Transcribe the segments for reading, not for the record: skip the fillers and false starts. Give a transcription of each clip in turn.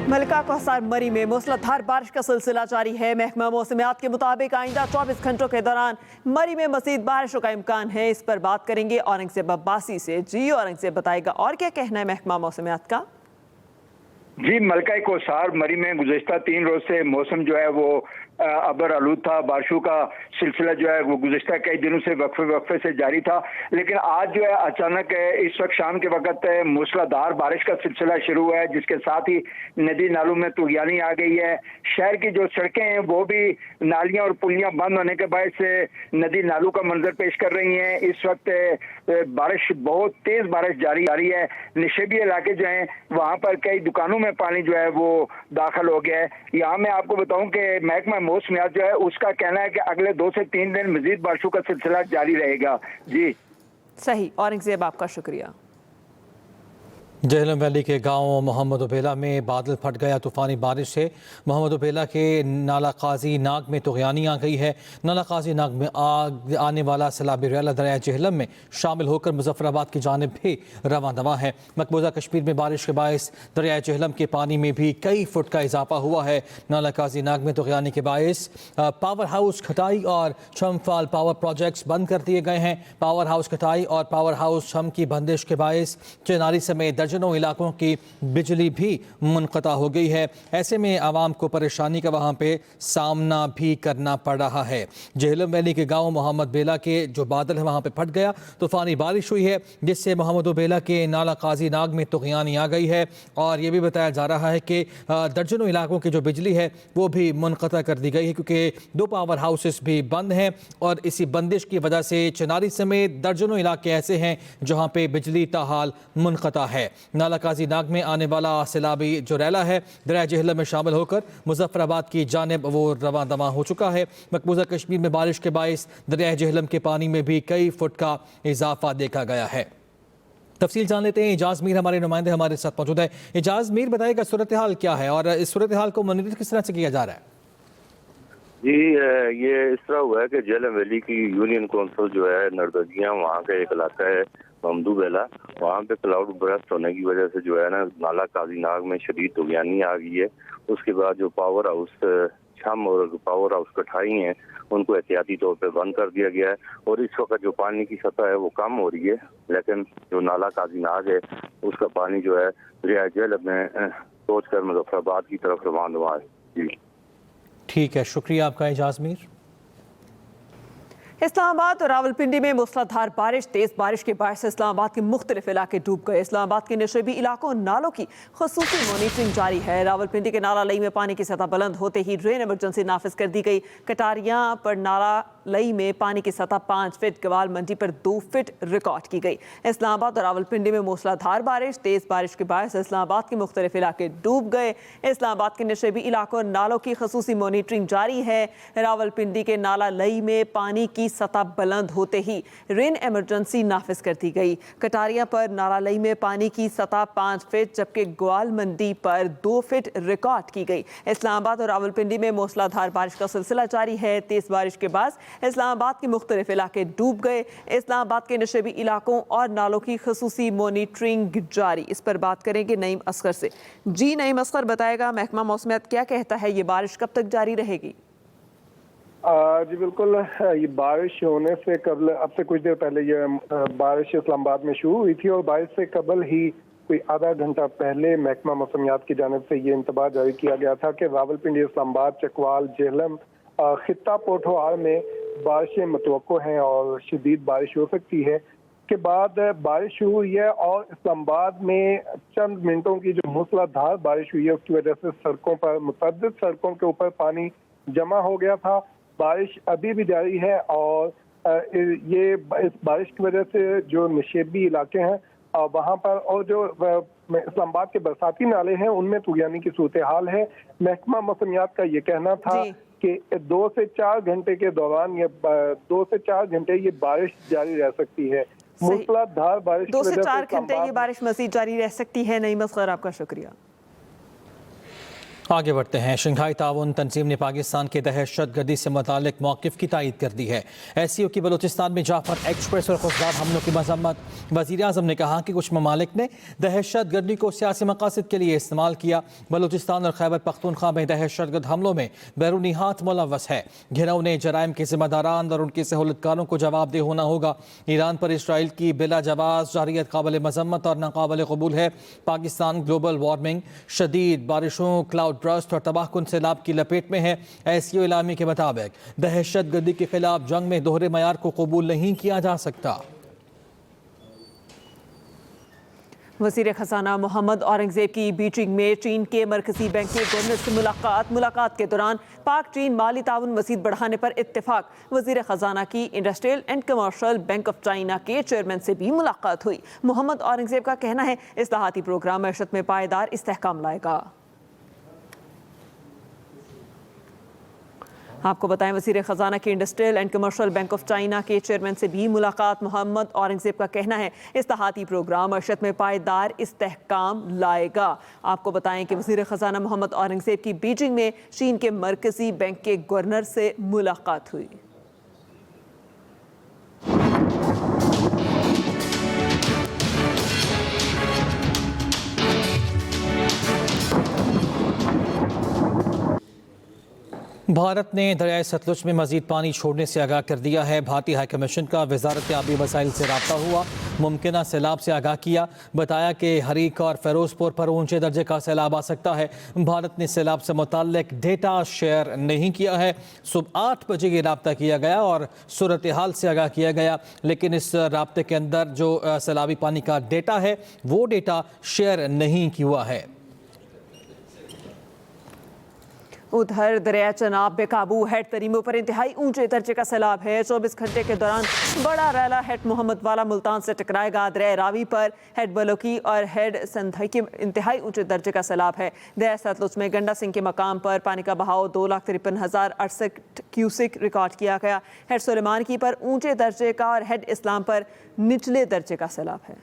मलका कोहसार मरी में मूसलाधार बारिश का सिलसिला जारी है। महकमा मौसमियात के मुताबिक आइंदा 24 घंटों के दौरान मरी में मजीद बारिशों का इम्कान है। इस पर बात करेंगे औरंगजेब अब्बासी से। जी औरंगजेब, बताएगा और क्या कहना है महकमा मौसमियात का? जी, मलका कोहसार मरी में गुज़श्ता 3 रोज से मौसम जो है वो अबर आलूद था। बारिशों का सिलसिला जो है वो गुज़श्ता कई दिनों से वक्फे से जारी था, लेकिन आज जो है अचानक इस वक्त शाम के वक्त मूसलाधार बारिश का सिलसिला शुरू हुआ है, जिसके साथ ही नदी नालों में तुगयानी आ गई है। शहर की जो सड़कें हैं वो भी नालियां और पुलियां बंद होने के बाद से नदी नालों का मंजर पेश कर रही हैं। इस वक्त बारिश, बहुत तेज बारिश जारी है। निशेबी इलाके जो हैं वहाँ पर कई दुकानों में पानी जो है वो दाखिल हो गया है। यहाँ मैं आपको बताऊं कि महकमा मौसमियात जो है उसका कहना है कि अगले 2 से 3 दिन मजीद बारिशों का सिलसिला जारी रहेगा। जी सही, औरंगजेब आपका शुक्रिया। जेहलम वैली के गांव मोहम्मदोबेला में बादल फट गया। तूफानी बारिश से मोहम्मदोबेला के नाला काजी नाग में तुगयानी आ गई है। नाला काजी नाग में आने वाला सैलाबी रेला दरिया जेहलम में शामिल होकर मुजफ्फराबाद की जानिब भी रवां दवा है। मकबूजा कश्मीर में बारिश के बायस दरिया जेहलम के पानी में भी कई फुट का इजाफा हुआ है। नाला काजी नाग में तुगयानी के बायस पावर हाउस खटाई और छमफाल पावर प्रोजेक्ट्स बंद कर दिए गए हैं। पावर हाउस खटाई और पावर हाउस छम की बंदिश के बायस चेनारी समेत दर्जनों इलाकों की बिजली भी मुनक़ता हो गई है। ऐसे में आवाम को परेशानी का वहाँ पे सामना भी करना पड़ रहा है। जेहलम वैली के गांव मोहम्मद बेला के जो बादल है वहाँ पे फट गया। तूफानी बारिश हुई है जिससे मोहम्मदोबेला के नाला काजी नाग में तुगयानी आ गई है और ये भी बताया जा रहा है कि दर्जनों इलाकों की जो बिजली है वो भी मुनक़ता कर दी गई है, क्योंकि 2 पावर हाउसेस भी बंद हैं और इसी बंदिश की वजह से चेनारी समेत दर्जनों इलाके ऐसे हैं जहाँ पे बिजली ताहाल मुनक़ता है। नाला काजी नाग में आने वाला सैलाबी जो रैला है दरिया जेहलम में शामिल होकर मुजफ्फराबाद की जानिब वो रवां दवा हो चुका है। मकबूजा कश्मीर में बारिश के बायस दरिया जेहलम के पानी में भी कई फुट का इजाफा देखा गया है। तफसील जान लेते हैं। एजाज मीर हमारे नुमाइंदे हमारे साथ मौजूद है। एजाज मीर, बताएगा सूरत हाल क्या है और इस सूरत हाल को मॉनिटर किस तरह से किया जा रहा है? जी, ये इस तरह हुआ है कि जेहलम वैली की यूनियन काउंसिल जो है नरदगियाँ, वहाँ का एक इलाका है मोहम्मदोबेला, वहाँ पे क्लाउड बरस्ट होने की वजह से जो है ना नाला काजी नाग में शदीद तुगयानी आ गई है। उसके बाद जो पावर हाउस छम और पावर हाउस कठाई हैं उनको एहतियाती तौर पे बंद कर दिया गया है और इस वक्त जो पानी की सतह है वो कम हो रही है, लेकिन जो नाला काजी नाग है उसका पानी जो है दरिया जेहलम में सोच कर मुजफ्फराबाद की तरफ रवाना हुआ है। जी ठीक है, शुक्रिया आपका एजाज मीर। इस्लामाबाद और रावलपिंडी में मूसलाधार बारिश, तेज बारिश के बायस इस्लामाबाद के मुख्तलिफ इलाके डूब गए। इस्लामाबाद के नशेबी इलाकों और नालों की खसूसी मॉनिटरिंग जारी है। रावलपिंडी के नाला लई में पानी की सतह बुलंद होते ही रेन इमरजेंसी नाफिज कर दी गई। कटारियां पर नाला लई में पानी की सतह 5 फीट, गवाल मंडी पर 2 फीट रिकॉर्ड की गई। इस्लामाबाद और रावलपिंडी में मूसलाधार बारिश, तेज बारिश के बायस इस्लामाबाद के मुख्तलिफ इलाके डूब गए। इस्लामाबाद के नशेबी इलाकों और नालों की खसूसी मॉनिटरिंग जारी है। रावलपिंडी के नाला लई में पानी की सतह बुलंद होते ही रेन इमरजेंसी नाफिज कर दी गई। कटारिया पर नाला लई में पानी की सतह 5 फीट जबकि ग्वाल मंडी पर 2 फीट रिकॉर्ड की गई। इस्लामाबाद और रावलपिंडी में मूसलाधार बारिश का सिलसिला जारी है। तेज बारिश के बाद इस्लामाबाद के मुख्तलिफ इलाके डूब गए। इस्लामाबाद के नशेबी इलाकों और नालों की खसूसी मॉनिटरिंग जारी। इस पर बात करेंगे नईम असगर से। जी नईम असगर, बताएगा महकमा मौसमियात क्या कहता है, ये बारिश कब तक जारी रहेगी? जी बिल्कुल, ये बारिश होने से कबल, अब से कुछ देर पहले ये बारिश इस्लामाबाद में शुरू हुई थी और बारिश से कबल ही कोई आधा घंटा पहले महकमा मौसमियात की जानिब से ये इंतबाह जारी किया गया था कि रावलपिंडी, इस्लामाबाद, चकवाल, जेहलम, खित्ता पोठवार में बारिशें मुतवक्को हैं और शदीद बारिश हो सकती है। के बाद बारिश शुरू हुई है और इस्लामाबाद में चंद मिनटों की जो मूसलाधार बारिश हुई है उसकी वजह से सड़कों पर, मुतअद्दिद सड़कों के ऊपर पानी जमा हो गया था। बारिश अभी भी जारी है और ये इस बारिश की वजह से जो नशेबी इलाके हैं वहाँ पर और जो इस्लामाबाद के बरसाती नाले हैं उनमें तुगयानी की सूरत हाल है। महकमा मौसमियात का ये कहना था कि 2 से 4 घंटे के दौरान ये 2 से 4 घंटे ये बारिश जारी रह सकती है। मूसलाधार बारिश 2 से 4 घंटे ये बारिश मज़ीद जारी रह सकती है। नईम असगर, आपका शुक्रिया। आगे बढ़ते हैं। शंघाई ताउन तंजीम ने पाकिस्तान के दहशतगर्दी से मुतालिक मौक़िफ़ की तायद कर दी है। SCO की बलूचिस्तान में जाफर एक्सप्रेस और खुफदार हमलों की मजम्मत। वज़ीर-ए-आज़म ने कहा कि कुछ ममालिक ने दहशतगर्दी को सियासी मकासद के लिए इस्तेमाल किया। बलूचिस्तान और खैबर पख्तूनख्वा में दहशतगर्द हमलों में बैरूनी हाथ मुलव्वस है। घिनौने जराइम के ज़िम्मेदारान और उनके सहूलतकारों को जवाबदेह होना होगा। ईरान पर इसराइल की बिला जवाज़ जारियत काबिल मजम्मत और नाकाबिल कबूल है। पाकिस्तान ग्लोबल वार्मिंग, शदीद बारिशों, क्लाउड ब्रस्ट और तबाहकुन सैलाब की लपेट में है। SCO इलामी के मुताबिक दहशतगर्दी के खिलाफ जंग में दोहरे मयार को कबूल नहीं किया जा सकता। वज़ीर ख़ज़ाना मोहम्मद औरंगज़ेब की बीजिंग में चीन के मरकज़ी बैंक के गवर्नर से मुलाकात के दौरान पाक चीन माली ताउन मज़ीद बढ़ाने पर इत्तेफाक। वज़ीर ख़ज़ाना की industrial and commercial bank of China के चेयरमैन से भी मुलाकात हुई। मोहम्मद औरंगज़ेब का कहना है इस्लाहाती प्रोग्राम मईशत में पायदार इस्तेहकाम लाएगा। आपको बताएं, वज़ीर ख़ज़ाना के industrial and commercial bank of China के चेयरमैन से भी मुलाकात। मोहम्मद औरंगज़ेब का कहना है इस्लाहाती प्रोग्राम मईशत में पायदार इस्तेहकाम लाएगा। आपको बताएं कि वज़ीर ख़ज़ाना मोहम्मद औरंगज़ेब की बीजिंग में चीन के मरकज़ी बैंक के गवर्नर से मुलाकात हुई। भारत ने दरियाए सतलुज में मजीद पानी छोड़ने से आगाह कर दिया है। भारतीय हाई कमीशन का वजारत आबी वसाइल से रब्ता हुआ, मुमकिन सैलाब से आगाह किया। बताया कि हरीक और फिरोजपुर पर ऊंचे दर्जे का सैलाब आ सकता है। भारत ने सैलाब से मुताल्लिक डेटा शेयर नहीं किया है। सुबह 8 बजे ये रब्ता किया गया और सूरत हाल से आगाह किया गया, लेकिन इस रब्ते के अंदर जो सैलाबी पानी का डेटा है वो डेटा शेयर नहीं हुआ है। उधर दरिया चनाब बेकाबू हेड तरीमों पर इंतहाई ऊंचे दर्जे का सैलाब है। 24 घंटे के दौरान बड़ा रैला हेड मोहम्मद वाला मुल्तान से टकराएगा। दरिया रावी पर हेड बलोकी और हेड संधई के इंतहाई ऊंचे दर्जे का सैलाब है। दरिया सतलुज में गंडा सिंह के मकाम पर पानी का बहाव 2,53,068 क्यूसिक रिकॉर्ड किया गया। हेड सुलेमान की पर ऊंचे दर्जे का और हेड इस्लाम पर निचले दर्जे का सैलाब है।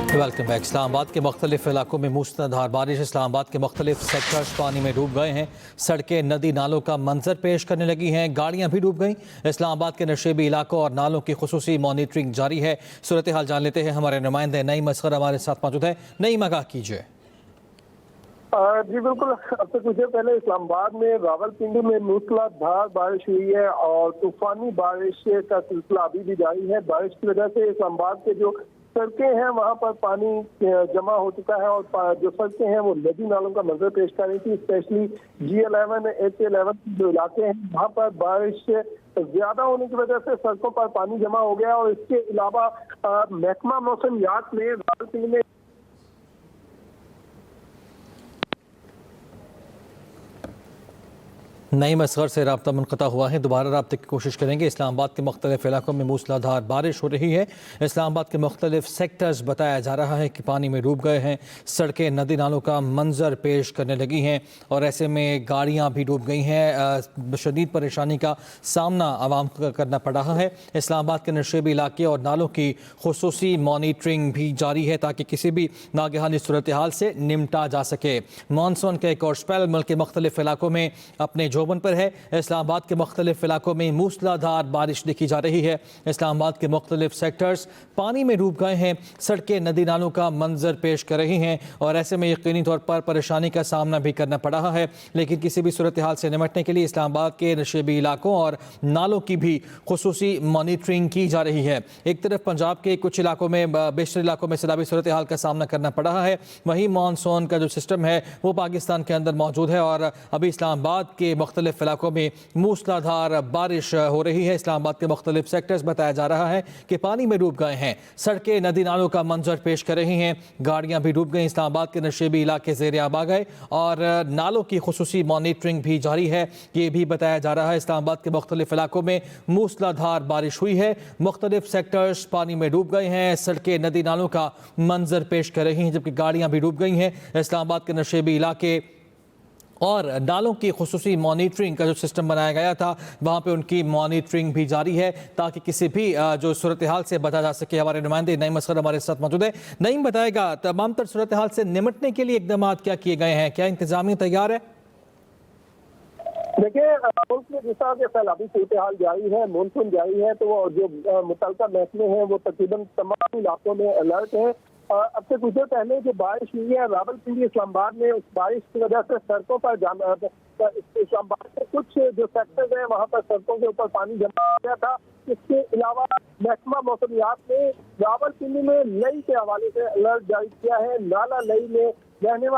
Welcome back. इस्लामाबाद के मुख्तलिफ इलाकों में मूसलाधार बारिश। इस्लामाबाद के मुख्तलिफ सेक्टर्स पानी में डूब गए हैं। सड़कें नदी नालों का मंजर पेश करने लगी हैं। गाड़ियां भी डूब गईं। इस्लामाबाद के नशेबी इलाकों और नालों की खुसूसी मॉनिटरिंग जारी है। सूरत हाल जान लेते हैं। हमारे नुमाइंदे नईम असगर हमारे साथ मौजूद है। नईम, आगाह कीजिए। जी बिल्कुल, अब से कुछ देर पहले इस्लामाबाद में रावलपिंडी में मूसलाधार बारिश हुई है और तूफानी बारिश का सिलसिला अभी भी जारी है। बारिश की वजह से इस्लामाबाद के जो सड़कें हैं वहां पर पानी जमा हो चुका है और जो सड़कें हैं वो नदी नालों का मंजर पेश कर रही थी। स्पेशली G11, H11 जो इलाके हैं वहां पर बारिश ज्यादा होने की वजह से सड़कों पर पानी जमा हो गया। और इसके अलावा महकमा मौसमियात ने रावलपिंडी में नईम असगर से रब्ता मुनक़ता हुआ है। दोबारा रब्ते की कोशिश करेंगे। इस्लामाबाद के मुख्तलिफ इलाकों में मूसलाधार बारिश हो रही है। इस्लामाबाद के मुख्तलिफ सेक्टर्स बताया जा रहा है कि पानी में डूब गए हैं। सड़कें नदी नालों का मंजर पेश करने लगी हैं और ऐसे में गाड़ियाँ भी डूब गई हैं। शदीद परेशानी का सामना आवाम को करना पड़ रहा है। इस्लामाबाद के नशेबी इलाके और नालों की खुसूसी मॉनिटरिंग भी जारी है ताकि किसी भी नागहानी सूरत हाल से निमटा जा सके। मानसून का एक और स्पेल मुल्क के मुख्तलिफ इलाकों में अपने जोबन पर है। इस्लामाबाद के मुख्तलिफ इलाकों में मूसलाधार बारिश देखी जा रही है। इस्लामाबाद के मुख्तलिफ सेक्टर्स पानी में डूब गए हैं। सड़कें नदी नालों का मंजर पेश कर रही हैं और ऐसे में यकीनी तौर पर परेशानी का सामना भी करना पड़ रहा है। लेकिन किसी भी सूरत हाल से निमटने के लिए इस्लामाबाद के नशेबी इलाकों और नालों की भी खुसूसी मॉनिटरिंग की जा रही है। एक तरफ पंजाब के कुछ इलाकों में, बेशतर इलाकों में सैलाबी सूरत हाल का सामना करना पड़ रहा है, वहीं मानसून का जो सिस्टम है वो पाकिस्तान के अंदर मौजूद है और अभी इस्लामाबाद के मुख्तलिफ इलाकों में मूसलाधार बारिश हो रही है। इस्लामाबाद के मुख्तलिफ सेक्टर्स बताया जा रहा है कि पानी में डूब गए हैं। सड़कें नदी नालों का मंजर पेश कर रही हैं। गाड़ियां भी डूब गई। इस्लामाबाद के नशेबी इलाके ज़ेर आब आ गए और नालों की खुसूसी मॉनिटरिंग भी जारी है। ये भी बताया जा रहा है इस्लामाबाद के मुख्तलिफ इलाकों में मूसलाधार बारिश हुई है। मुख्तलिफ सेक्टर्स पानी में डूब गए हैं। सड़कें नदी नालों का मंजर पेश कर रही हैं जबकि गाड़ियां भी डूब गई हैं। इस्लामाबाद के नशेबी इलाके और नालों की खुसूसी मॉनिटरिंग का जो सिस्टम बनाया गया था वहाँ पे उनकी मॉनिटरिंग भी जारी है ताकि किसी भी जो सूरत हाल से बचा जा सके। हमारे नुमाइंदे नईम असगर हमारे साथ मौजूद है। नईम बताएगा तमाम तर सूरत हाल से निपटने के लिए इकदाम क्या किए गए हैं, क्या इंतजामिया तैयार है? देखिए, मुल्क में जिस तरह के सैलाबी सूरत हाल जारी है, मानसून जारी है, तो जो मुतल्लिका महकमे हैं वो तकरीबन तमाम इलाकों में अलर्ट है। अब से कुछ देर पहले जो बारिश हुई है रावलपिंडी इस्लामाबाद में, उस बारिश की वजह से सड़कों पर इस्लामाबाद के कुछ जो सेक्टर्स हैं वहाँ पर सड़कों के ऊपर पानी जमा हो गया था। इसके अलावा महकमा मौसमियात ने रावलपिंडी में लई के हवाले से अलर्ट जारी किया है। नाला लई में रहने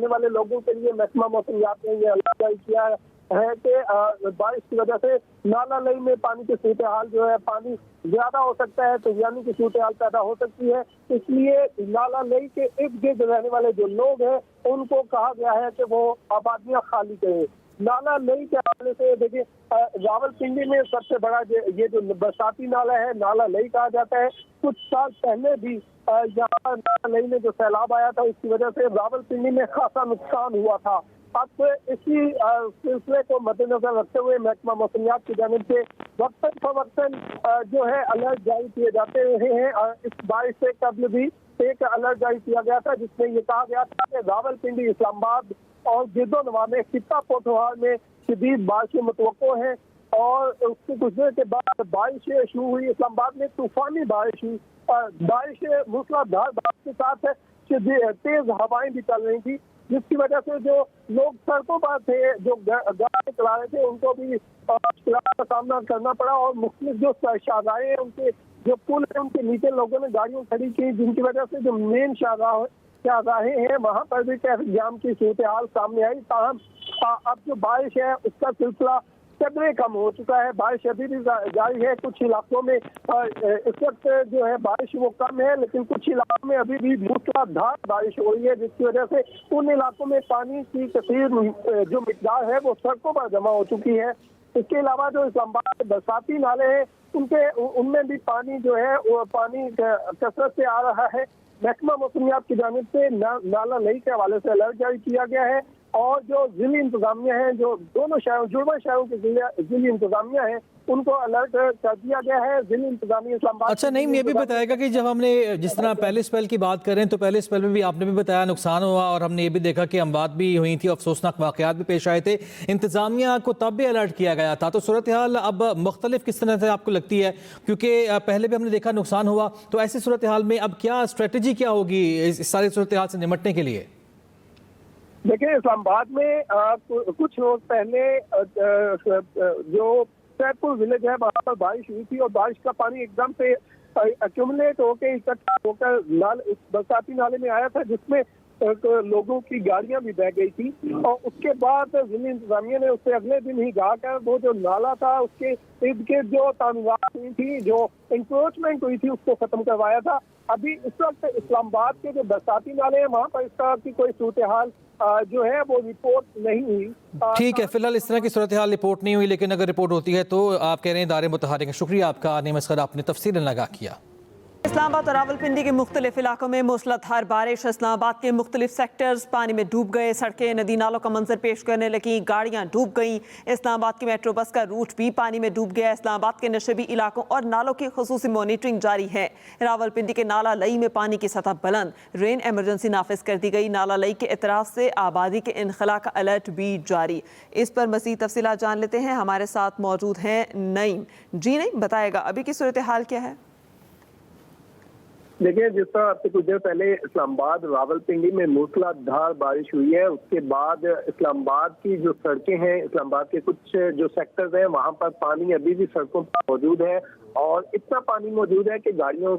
वाले लोगों के लिए महकमा मौसमियात ने यह अलर्ट जारी किया है कि बारिश की वजह से नाला लई में पानी की सूरत हाल जो है, पानी ज्यादा हो सकता है, तो यानी कि सूरत हाल पैदा हो सकती है। इसलिए नाला लई के इर्द गिर्द रहने वाले जो लोग हैं उनको कहा गया है कि वो आबादियां खाली करें। नाला लई के हवाले से देखिए, रावलपिंडी में सबसे बड़ा ये जो बरसाती नाला है, नाला लई कहा जाता है। कुछ साल पहले भी यहाँ नाला लई में जो सैलाब आया था उसकी वजह से रावलपिंडी में खासा नुकसान हुआ था। अब इसी सिलसिले को मद्देनजर रखते हुए महकमा मौसमियात की जानिब से वक्तन फवक्तन जो है अलर्ट जारी किए जाते रहे हैं। इस बारिश से कबल भी एक अलर्ट जारी किया गया था जिसमें ये कहा गया था कि रावलपिंडी, इस्लामाबाद और गिरदोनवा में खित्ता पोठोहार में शदीद बारिश मुतवक्को है। और उसके कुछ देर के बाद बारिश शुरू हुई, इस्लामाबाद में तूफानी बारिश हुई। बारिश मूसलाधार बारिश के साथ तेज हवाएं भी चल रही थी, जिसकी वजह से जो लोग सड़कों पर थे, जो गाड़ी चला रहे थे, उनको भी मुश्किलात का सामना करना पड़ा। और मुख्तलिफ जो शाहराहें हैं, उनके जो पुल है उनके नीचे लोगों ने गाड़ियां खड़ी की, जिनकी वजह से जो मेन शाहराहें हैं वहां पर भी ट्रैफिक जाम की सूरत हाल सामने आई। ताहम अब जो बारिश है उसका सिलसिला कदरे कम हो चुका है। बारिश अभी भी जारी है। कुछ इलाकों में इस वक्त जो है बारिश वो कम है, लेकिन कुछ इलाकों में अभी भी मूसलाधार बारिश हो रही है, जिसकी वजह से उन इलाकों में पानी की कसीर जो मिकदार है वो सड़कों पर जमा हो चुकी है। इसके अलावा जो इस्लामाबाद के बरसाती नाले हैं उनमें भी पानी जो है वो पानी कसरत से आ रहा है। महकमा मौसमियात की जानिब से नाला लई के हवाले से अलर्ट जारी किया गया है। और जो जिली इंतजामिया है, जो दोनों शहरों जुड़वा शहरों के जिली इंतजामिया है, उनको अलर्ट कर दिया गया है। जिली इंतजामिया इस्लामाबाद। अच्छा नहीं, ये भी बताएगा कि जब हमने जिस तरह पहले स्पेल की बात करें तो पहले स्पेल में भी आपने भी बताया नुकसान हुआ और हमने ये भी देखा कि अमवात भी हुई थी, अफसोसनाक वाकयात भी पेश आए थे। इंतजामिया को तब भी अलर्ट किया गया था, तो सूरत हाल अब मुख्तलिफ किस तरह से आपको लगती है? क्योंकि पहले भी हमने देखा नुकसान हुआ, तो ऐसी सूरत हाल में अब क्या स्ट्रेटजी क्या होगी इस सारी सूरत हाल से निपटने के लिए? देखिए, इस्लामाबाद में कुछ रोज पहले जो सैदपुर विलेज है वहाँ पर बारिश हुई थी और बारिश का पानी एकदम से एक्यूमुलेट होकर इकट्ठा होकर बरसाती नाले में आया था, जिसमें लोगों की गाड़ियां भी बह गई थी। और उसके बाद जिला इंतजामिया ने उससे अगले दिन ही जाकर वो जो नाला था उसके इर्द गिर्द जो तामीरात हुई थी, जो इंक्रोचमेंट हुई थी, उसको खत्म करवाया था। अभी इस वक्त इस्लामाबाद के जो बरसाती नाले हैं वहाँ पर इस तरह की कोई सूरत हाल जो है वो रिपोर्ट नहीं हुई। ठीक है, फिलहाल इस तरह की सूरत हाल रिपोर्ट नहीं हुई, लेकिन अगर रिपोर्ट होती है तो आप कह रहे हैं इदारे मुतहरिक हैं। शुक्रिया आपका नईम असगर, आपने तफसीलन लगा किया। इस्लामाबाद और रावलपिंडी के मुख्तलिफ इलाकों में मूसलाधार बारिश। इस्लामाबाद के मुख्तलिफ सेक्टर्स पानी में डूब गए, सड़कें नदी नालों का मंजर पेश करने लगी, गाड़ियां डूब गईं। इस्लामाबाद की मेट्रो बस का रूट भी पानी में डूब गया। इस्लामाबाद के नशेबी इलाकों और नालों की खुसूसी मॉनिटरिंग जारी है। रावलपिंडी के नाला लई में पानी की सतह बुलंद, रेन एमरजेंसी नाफिज कर दी गई। नाला लई के एतराफ से आबादी के इनखला का अलर्ट भी जारी। इस पर मज़ीद तफसीलात जान लेते हैं, हमारे साथ मौजूद हैं नईम। जी नईम, बताएगा अभी की सूरत हाल क्या है? देखिए, जिस तरह आपसे कुछ देर पहले इस्लामाबाद रावलपिंडी में मूसलाधार बारिश हुई है, उसके बाद इस्लामाबाद की जो सड़कें हैं, इस्लामाबाद के कुछ जो सेक्टर्स हैं वहां पर पानी अभी भी सड़कों पर मौजूद है और इतना पानी मौजूद है कि गाड़ियां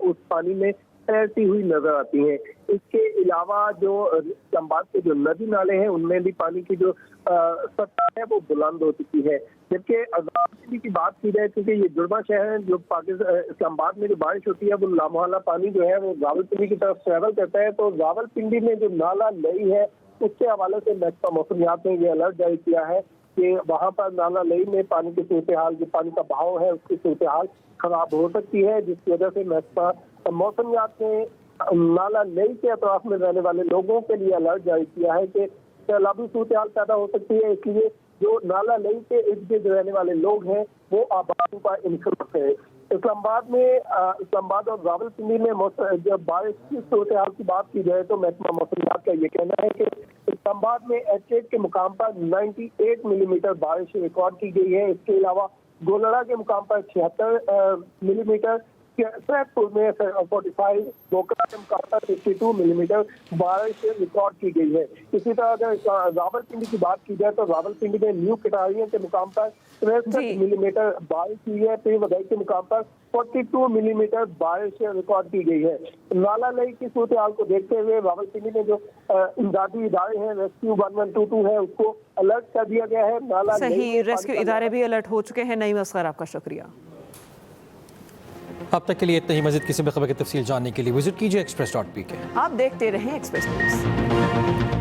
उस पानी में तैरती हुई नजर आती हैं। इसके अलावा जो इस्लामाबाद के जो नदी नाले हैं उनमें भी पानी की जो सतह है वो बुलंद हो चुकी है। जबकि रावलपिंडी की बात की जाए, क्योंकि ये जुड़वा शहर है, जो इस्लामाबाद में जो बारिश होती है वो लामोहल्ला पानी जो है वो रावलपिंडी की तरफ ट्रेवल करता है। तो रावलपिंडी में जो नाला लई है उसके हवाले से महकमा मौसमियात ने ये अलर्ट जारी किया है कि वहाँ पर नाला लई में पानी की सूरत हाल, जो पानी का बहाव है उसकी सूरत हाल खराब हो सकती है, जिसकी वजह से महकमा मौसमियात ने नाला नई के अतराफ में रहने वाले लोगों के लिए अलर्ट जारी किया है कि सैलाबी सूरत हाल पैदा हो सकती है, इसलिए जो नाला नई के इर्द गिर्द रहने वाले लोग हैं वो आबादी का इंखिलाफ है। इस्लामाबाद और रावलपिंडी में जब बारिश की सूरत हाल की बात की जाए तो महकमा मौसमियात का ये कहना है कि इस्लामाबाद में एच के मुकाम पर 98 मिलीमीटर बारिश रिकॉर्ड की गई है। इसके अलावा गोलड़ा के मुकाम पर 76 मिलीमीटर, सैदपुर में 45, बोकरा के मुकाम पर 52 मिलीमीटर बारिश रिकॉर्ड की गई है। इसी तरह अगर रावलपिंडी की बात की जाए तो रावलपिंडी में न्यू कटारिया के मुकाम पर 63 मिलीमीटर बारिश हुई है। पीर वगैरह के मुकाम पर 42 मिलीमीटर बारिश रिकॉर्ड की गई है। नाला नई की सूरत हाल को देखते हुए रावलपिंडी में जो इमदादी इदारे हैं, रेस्क्यू 1122 है, उसको अलर्ट कर दिया गया है। नाला सही, रेस्क्यू इदारे भी अलर्ट हो चुके हैं। नईम असगर, आपका शुक्रिया। अब तक के लिए इतना ही। मज़ीद किसी भी खबर की तफसील जानने के लिए विजिट कीजिए express.pk। आप देखते रहें एक्सप्रेस न्यूज़।